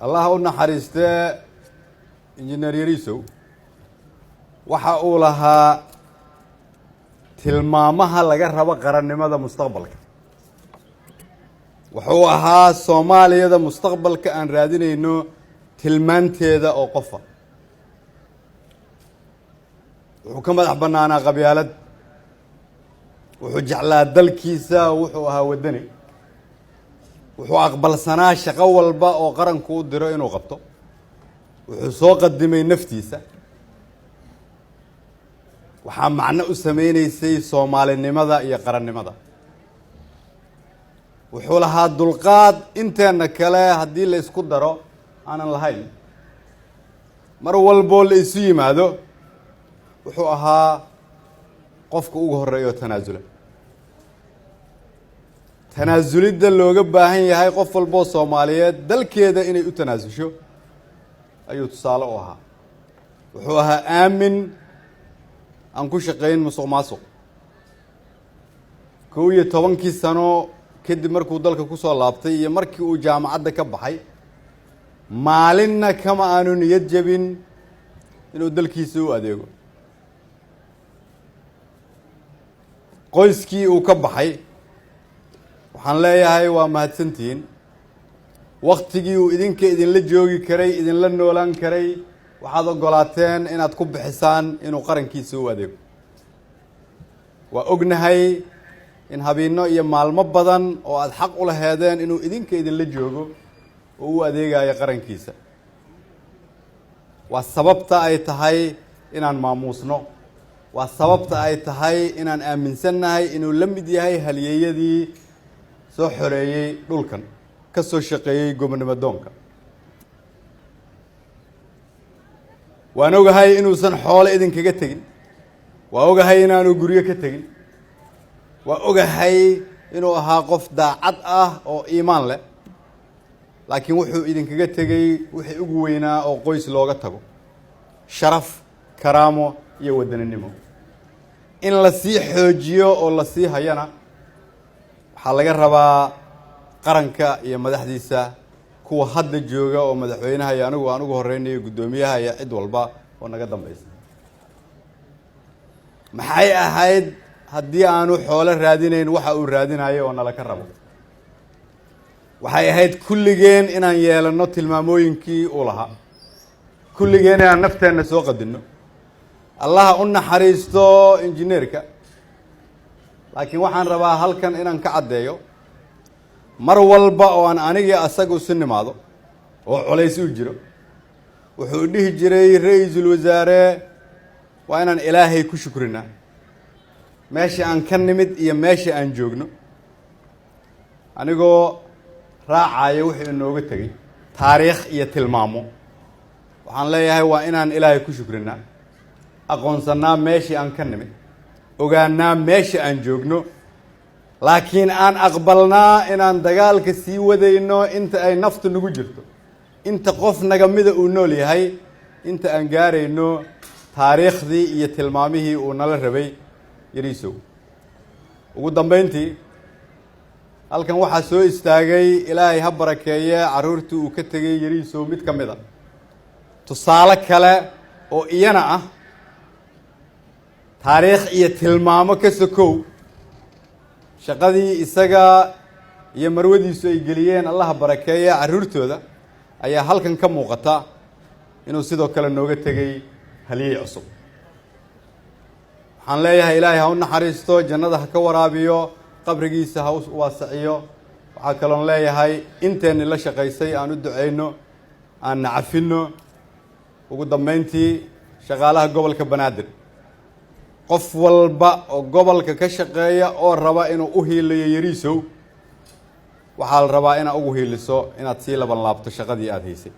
الله قلنا حريسته إنجنير يريسو وحقولها tilmaamaha laga rabo qarannimada mustaqbalka wuxuu ahaa Soomaaliyada mustaqbalka aan raadinayno tilmaanteeda oo qofa wuxuu ka madax banaanaa qabyaalad wuxuu jeclaa dalkiisa wuxuu ahaa wadani wuxuu aqbalsanaa shaqo walba oo qaranku u diro inuu qabto wuxuu soo qadimay naftiisa waxaa macno u sameynaysay Soomaalinimada iyo qarannimada wuxuu lahaa dulqaad inteena kale haddii la isku daro aanan lahayn mar walbo la isu yimaado wuxuu ahaa qofka ugu horeeyo tanaasulida looga baahan yahay qof walbo Soomaaliyeed dalkeeda inay u tanaasusho ayuu tusaale u ahaa wuxuu ahaa aamin aan ku shaqeyn musuqmaasuq 11 sano kadib markuu dalka ku soo laabtay iyo markii uu jaamacadda ka baxay maalinna kama aanu niyad jabin inuu dalkiisa u adeego qoyskii uu ka baxay waxaan leeyahay waa mahadsantiin waqtigii uu idinla joogi karay idinla noolaan karay waxaad ogolaateen inaad ku bixisaan inuu qarankiisa u adeego waa ognahay in habeeno iyo maalmo badan oo aad xaq u lahaydeen inuu idinla joogo oo u adeegayo qarankiisa waa sababta ay tahay inaan maamuusno waa sababta ay tahay inaan aaminsanahay inuu la mid yahay halyeeyadii soo xoreeyay dhulkan ka soo shaqeeyay gobonimo doonka waan ogahay inuusan xoolo idinkaga tagin waa ogahay inaanu guriyo ka tagin waa ogahay inuu ahaa qof daacad ah oo iimaan leh laakiin wuxuu idinkaga tagay wixii ugu weynaa oo qoys looga tago sharaf karaamo iyo wadaninimo in la sii xoojiyo oo la sii hayana waxaa laga rabaa qaranka iyo madaxdiisa kuwa hadda jooga oo madaxweynaha iyo anigu aan ugu horeynayo gudoomiyaha iyo cid walba oo naga dambaysa maxay ahayd haddii aanu xoolo raadinayn waxa uu raadinayo oo nala ka rabo waxay ahayd kulligeen inaan yeelano tilmaamooyinkii uu lahaa kulligeen inaan nafteena soo qadino allaha u naxariisto injineerka laakiin waxaan rabaa halkan inaan ka caddeeyo mar walba oo aan aniga asagu si nimaado oo culays u jiro wuxuu dhihi jiray ra'iisul wasaare waa inaan ilaahay ku shukrinaa meesha aan ka nimid iyo meesha aan joogno anigoo raacayo wixii inooga tagay taariikh iyo tilmaamo waxaan leeyahay waa inaan ilaahay ku shukrinaa aqoonsanaa meeshii aan ka nimid ogaanaa meesha aan joogno laakiin aan aqbalnaa inaan dagaalka sii wadayno inta ay naftu nagu jirto inta qof naga mida uu nool yahay inta aan gaarayno taariikhdii iyo tilmaamihii uu nala rabay yariisow ugu dambeyntii halkan waxaa soo istaagay ilaahay ha barakeeye caruurtii uu ka tegay yariisow mid ka mid a tusaale kale oo iyana ah taariikh iyo tilmaamo ka sokow shaqadii isaga iyo marwadiisu ay geliyeen allaha barakeeye caruurtooda ayaa halkan ka muuqata inuu sidoo kale nooga tegay haliyey cusub waxaan leeyahay ilaahay ha u naxariisto jannada ha ka waraabiyo qabrigiisa ha u waasiciyo waxaa kaloon leeyahay inteenni la shaqaysay aan u duceyno aan nacafino ugu dambeyntii shaqaalaha gobolka banaadir qof walba oo gobolka ka shaqeeya oo raba inuu u hiiliyo yariisow waxaa la rabaa inaad ugu hiiliso inaad sii laban laabto shaqadii aad haysay